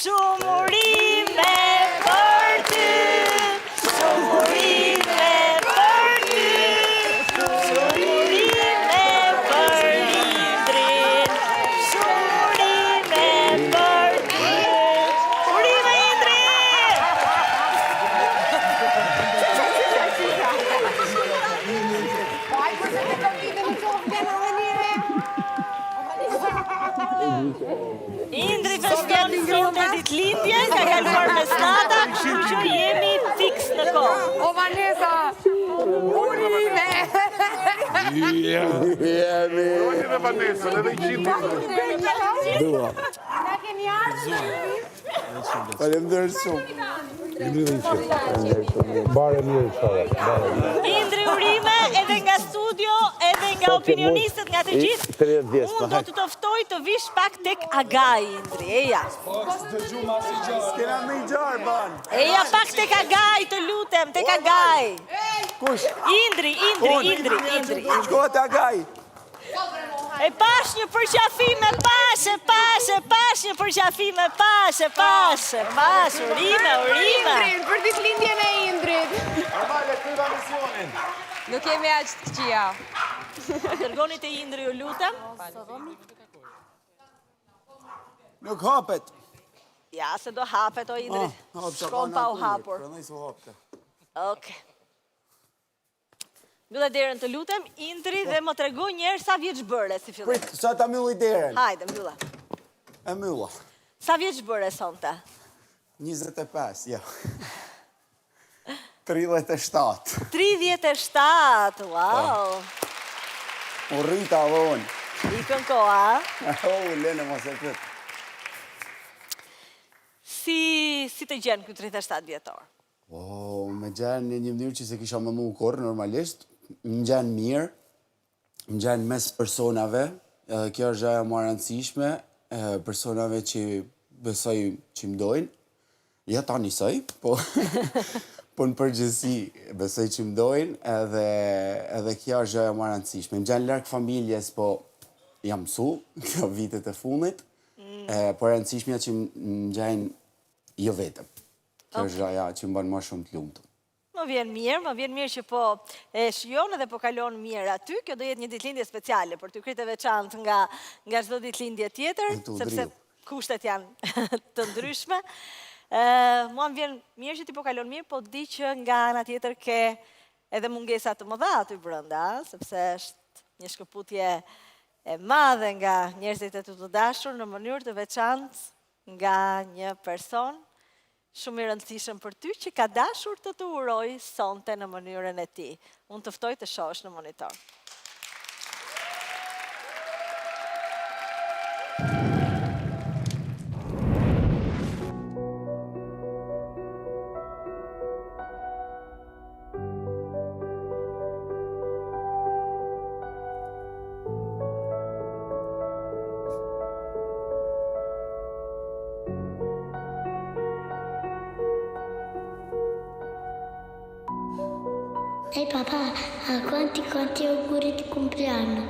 Shumë urime për ty, shumë urime për ty, shumë urime për Indrin, shumë urime për ty. Urime Indri! Indri feston sonte ditëlindje, ka kaluar me snata, kështu që jemi fiks në kohë. O Vanessa, urime! Jemi. Dhe Vanessa, edhe i qitë. Dua. Faleminderit shumë. Bare mirë çfarë. Indri urime edhe nga studio, edhe nga opinionistët, nga të gjithë. Unë do të të ftoj të vish pak tek Agaj, Indri, eja. S'kena me i gjarë, ban. Eja pak tek Agaj, të lutem, tek Agaj. Kush? Indri. Shkohet Agaj. E pash një përqafi me pash, pash një përqafi me pash, urime. Indrit, për ditëlindjen e Indrit. Normale, kryva misionin. Nuk jemi aq të këqija. Dërgoni te Indri, ju lutem. Nuk hapet. Ja, se do hapet o Indri. Shkon pa u hapur. Oke. Mbylla derën të lutem, Indri, dhe më trego njerë sa vjeç bëre si fillim. Prit, sa ta mylli derën. Hajde, mbylla. E mylla. Sa vjeç bëre sonte? 25, ja. 37. 37, wow. U rrita vonë. Ikën koha. Lene mos e prit. Si të gjenë këtë 37 vjetor? Me gjenë një mënyrë që se kisha më mu korë, normalisht. Më gjenë mirë, më gjenë mes personave, kjo është gjaja më rëndësishme, personave që besoj që më dojnë, ja ta njësoj, po në përgjësi besoj që më dojnë, edhe kjo është gjaja më rëndësishme. Më gjenë larkë familjes, po jam mësu, kjo vitet e fundit, po rëndësishmja që më gjenë jo vetëm. Kjo është gjaja që më banë më shumë të lumëtë. Më vjen mirë që po e shijon edhe po kalon mirë aty. Kjo do jetë një ditëlindje speciale për ty kryte veçantë nga çdo ditëlindje tjetër, sepse kushtet janë të ndryshme. Mua më vjen mirë që ti po kalon mirë, po di që nga ana tjetër ke edhe mungesa të mëdha aty brenda, sepse është një shkëputje e madhe nga njerëzit e të dashur në mënyrë të veçantë nga një person shumë i rëndësishëm për ty që ka dashur të të uroj sonte në mënyrën e ti. Unë të ftoj të shohësh në monitor. Ehi papà, quanti auguri di compleanno?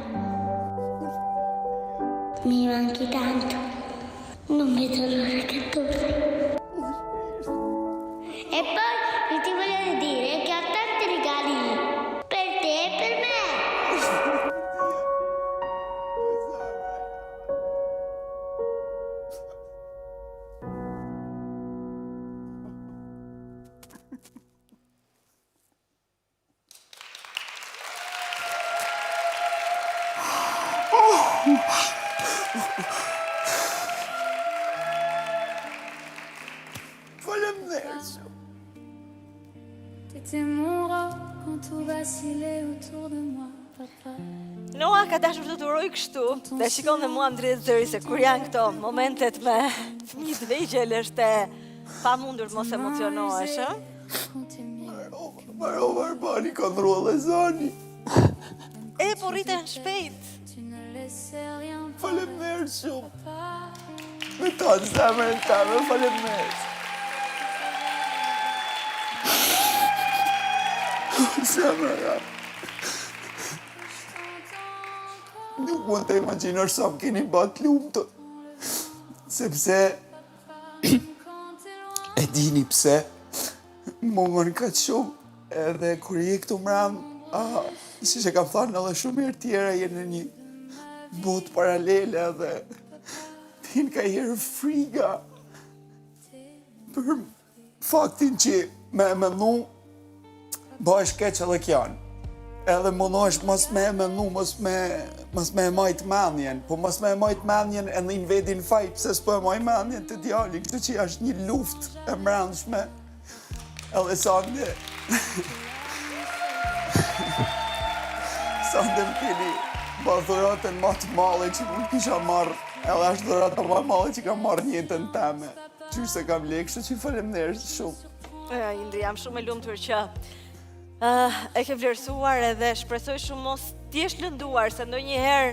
Mi manchi tanto, non vedo l'ora che torni. E poi ti voglio dire che ho tanti regali per te e per me. T'étais mon roc quand tout vacillait autour de moi, papa. Noa ka dashur të uroj kështu, dhe shikon dhe mua më drejtë zëri se kur janë këto momentet me fëmijë të vegjël është e pamundur të mos emocionohesh, ë? Maro Barbani ka ndrollë e zani. E, po rriten shpejt. Faleminderit shumë. Me tonë zemrën tëme, faleminderit. Zemrën jam. Nuk mund të imagjinosh sa më keni bat lumë të. Sepse E dini pse? Mungon ka shumë edhe kur je këtu mram, si që kam thënë edhe shumë herë tjera, jenë në një botë paralele edhe t'hin ka herë friga për faktin që me mënu bëhesh keq edhe kjanë. Edhe mundohesh mos me mënu, mos me majt mendjen, po mos me majt mendjen edhe në vedin faj, pse s'po e maj mendjen të djali, këtë që është një luft e mbrëmshme. Edhe sande më keni ba dhuratën ma të male që nuk kisha marrë, edhe është dhurata ma male që kam marrë një jetën teme. Qysh se kam lekë, kështu që faleminderit shumë. Indri, jam shumë e lumtur që e ke vlerësuar edhe shpresoj shumë mos t'jesh lënduar, se ndonjëherë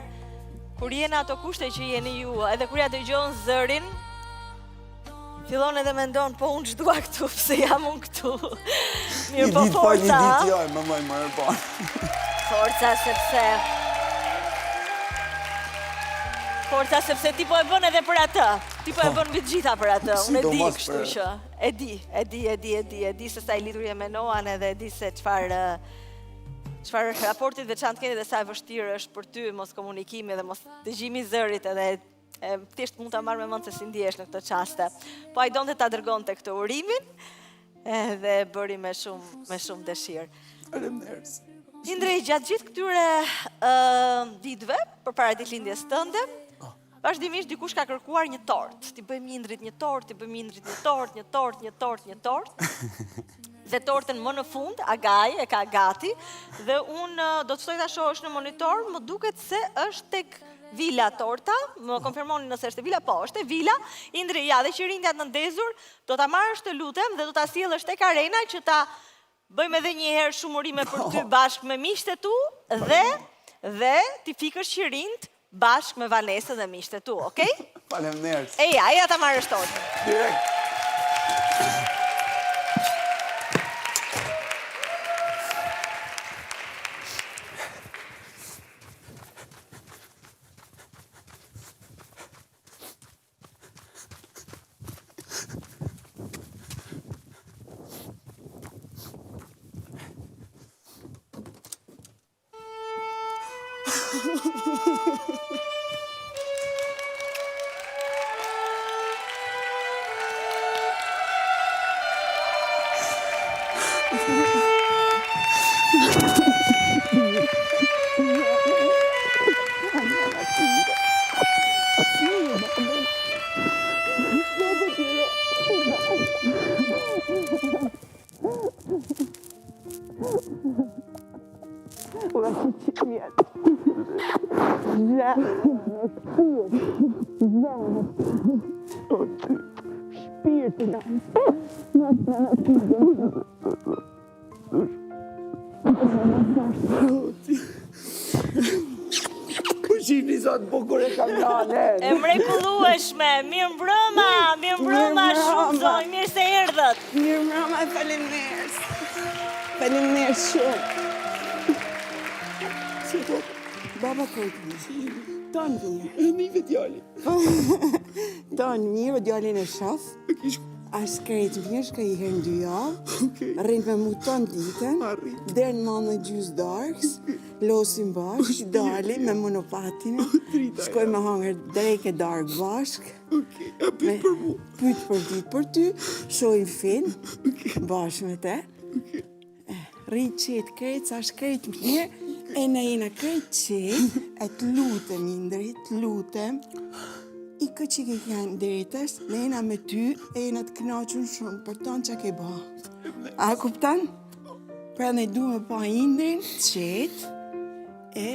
kur jeni ato kushte që jeni ju, edhe kur ja dëgjon zërin, fillon edhe mendon, po unë ç'dua këtu, pse jam unë këtu. Mirë, po forca. Një ditë jaj, më mëj më rëban. Forca sepse ti po e bën edhe për atë. Ti po e bën mbi të gjitha për atë. Unë e di, kështu që. E di se sa i lidhur je me Noan edhe e di se çfarë raportit veçantë keni dhe sa e vështirë është për ty mos komunikimi dhe mos dëgjimi i zërit edhe thjesht mund ta marr me mend se si ndihesh në këtë çaste. Po ai donte ta dërgonte këtë urimin edhe bëri me shumë dëshirë. Faleminderit. Indri, gjatë gjithë këtyre ditëve përpara ditëlindjes tënde, vazhdimisht dikush ka kërkuar një tort. Ti bëjmë Indrit një tort, ti bëjmë Indrit një tort. Dhe tortën më në fund, Agaj e ka gati, dhe unë do të shtoj ta shohësh në monitor, më duket se është tek Vila torta, më konfirmoni nëse është e Vila, po, është e Vila. Indri, ja, dhe që rindjat në ndezur, do ta marrësh të lutem dhe do ta sjellësh tek Arena që ta bëjmë edhe një herë shumurime për ty bashkë me miqtë tu dhe ti fikësh qirind bashkë me Vanesën dhe miqtë tu, okej? Faleminderit. Eja ta marrësh tortën. Direkt. Shihni sa të bukur e kam lane. E mrekullueshme, mirë mbrëma shumë zonjë, mirë se erdhët. Mirë mbrëma, faleminderit. Faleminderit shumë. Si po? Baba kërkë. Tonë mirë. E nive djali. Tonë mirë, djalin e shof. Ashtë krejt mirë, shka i herë në 2 javë. Rrinë me muton ditën. Derë në manë në gjysë darkës. Losim bashkë, dali me monopatinë. Shkoj me hangër drejke darkë bashkë. A pyt për mu. Pyt për ditë për ty. Shojnë film. Bashkë me te. Rrinë qetë krejt, sa është krejt mirë. E në jena krejt qetë. E të lutem, Indri, të lutem. I këtë që ke janë drejtës, ne jena me ty, e jena të knaqën shumë për tonë që ke ba. A kuptan? Pra ne du me pa Indrin, qetë, e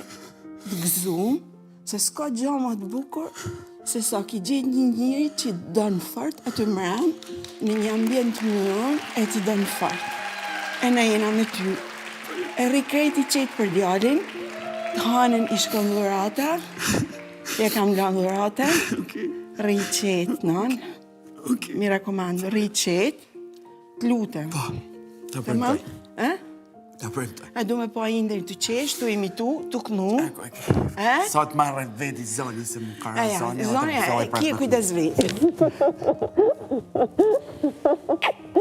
të gëzum, se s'ka gjama të bukur, se sa ki gjetë një njëri që dënë fart atë mërën, në një ambient mirë, e të dënë fart. E ne jena me ty. E rikrejti qetë për djallin, të hanën i shkon dhurata, ja kam lanë dhurata, rri qetë, non? Mi rakomando, rri qetë, të lutem. Po, të premtoj. Ta premte. A du me po Indrin të qesh, të imitu, të kënu. Sa të marrë veti zoni se më ka Aja, zoni. zoni, kje kujdes veti.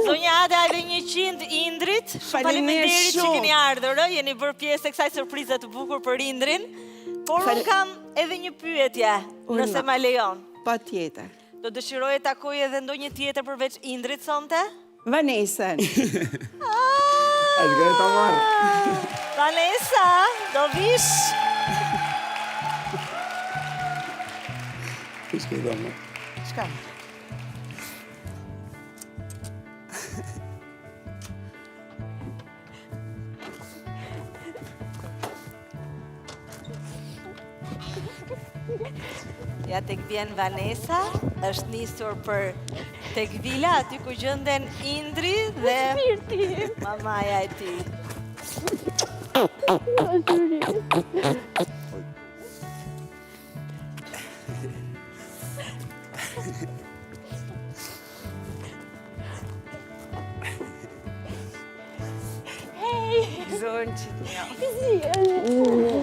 Zonja Ada edhe 100 Indrit. Shumë faleminderit që keni ardhur, jeni bërë pjesë e kësaj surprize të bukur për Indrin. Por unë kam edhe një pyetje, nëse ma lejon. Pa tjetër. Do dëshiroj e takoj edhe ndonjë tjetër përveç Indrit sonte? Vanesën. Ashtë ta marrë. Vanesa, do vish? Shkej do më. Shka? Ja tek vjen Vanesa, është nisur për tek vila, aty ku gjënden Indri dhe mamaja e ti. Zonë që të një.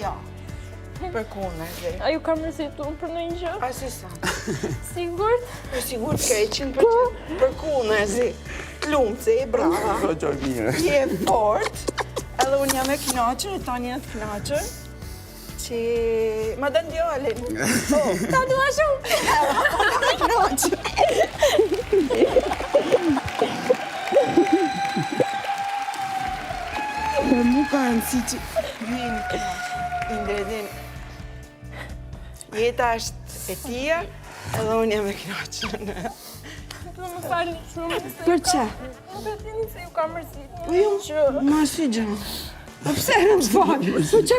Ja, për kone, dhe. A ju ka mërzitur për në një gjë? A si sa? Sigur? Për sigur të kej 100% për kone, zi. Të lumë, zi, brava. Sa qoj mirë. Je fort, edhe unë jam e knaqën, e tani jetë knaqën, që ma dënë djallin. Ta dua shumë! Knaqën. Për mu ka rëndësi që ju jeni knaqën. Indredin, jeta është e tia, edhe unë jam e knaqën. Do më falni shumë. Për që? Nuk e dini se ju ka mërzitur. Po jo, ma si gjënë. Po pse në të falë? Po që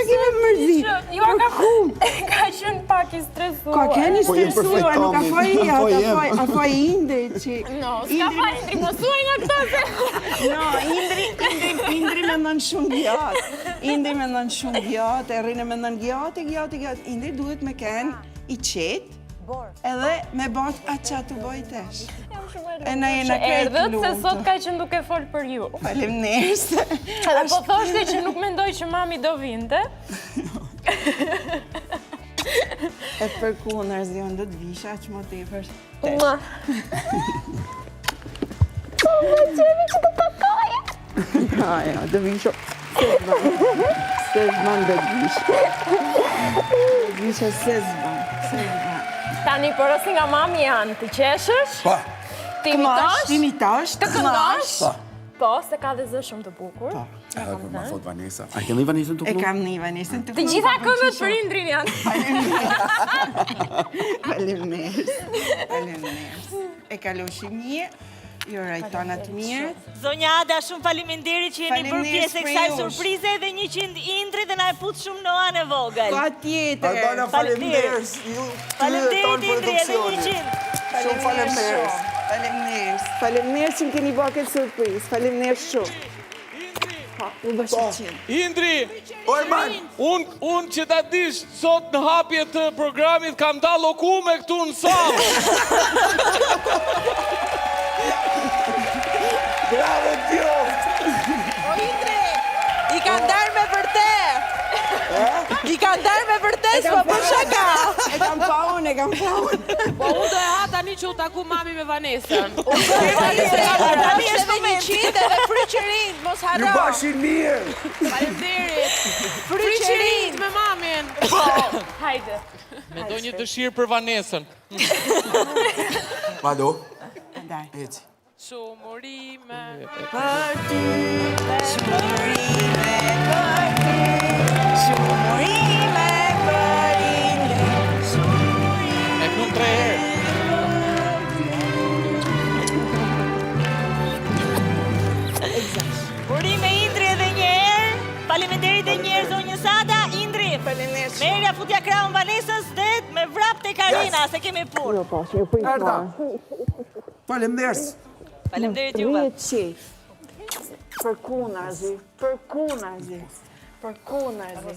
keme mërzit? Ju a ka qenë pak i stresuar. Ka keni stresuar, nuk a faj a faj Indri që... No, s'ka fa Indri, mësuaj nga këto se... No, Indri me ndonë shumë gjatë. Indri me ndonë shumë gjatë, e rrinë me ndonë gjatë. Indri duhet me kenë i qetë, edhe me bat atë që të bojtesh. E na jena krejtë Erdhët se lumë. sot ka që nuk e folë për ju. Faleminderit. Edhe po thoshte që nuk mendoj që mami do vinte. E për ku nërzion do të visha që më tepër. Mua. Po, më qemi që të pakoja. Ja, do visha. Sezban do të visha. Visha sezban. Tani porosi nga mami janë, të qeshësh? Pa. Të imitosh? Të imitosh, Të këndosh? Po, se ka dhe zë shumë të bukur. Edhe kur ma thot Vanesa. A kemi Vanesën të E kënu? kam një Vanesën të Të gjitha këndët për Indrin janë. Faleminderit. E kaloshi mirë, ju rajtona të mirë. Zonja Ada, shumë faleminderit që jeni bërë pjesë e kësaj surprize dhe 100 Indri dhe na e put shumë Noan e vogël. Pa tjetër. Aldana, faleminderit. Faleminderit Indri edhe 100. Shumë faleminderit. Faleminderit që më keni bërë këtë surprizë. Faleminderit shumë. U bashkë qenë. Indri, O Erman! unë që ta dish, sot në hapje të programit kam da lokume këtu në salë. Bravo, tjo! O Indri, i kanë darë me vërte. I kanë darë me vërte, s'po për shaka. E kam pa unë. Po unë do e ha tani që u taku mami me Vanesën. Tani është momenti. Edhe fryqërin, mos Ju harro. bashin mirë! Faleminderit. Fryqërin me mamin. Hajde. Me do një dëshirë për Vanesën. Mado? Andaj. Eci. Shumurime. E kënë 3 herë. Urime Indri edhe një herë. Faleminderit edhe një herë zonjës Ada. Indri, merja futja krahun Vanesës dhe me vrap te Karina, se kemi punë. Arda! Faleminderit. Faleminderit juve. Qe. Për kunazi, për kunazi, për kunazi.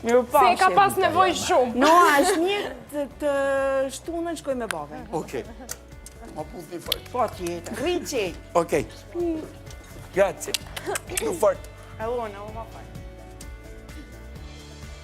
Mirë Se e ka pas nevoj shumë. No, është një të shtunën shkoj me babën. Okej. Ma punë një fort. Po tjetër, rritë qetë. Okej. Grazie. Più forte. E unë ma fort.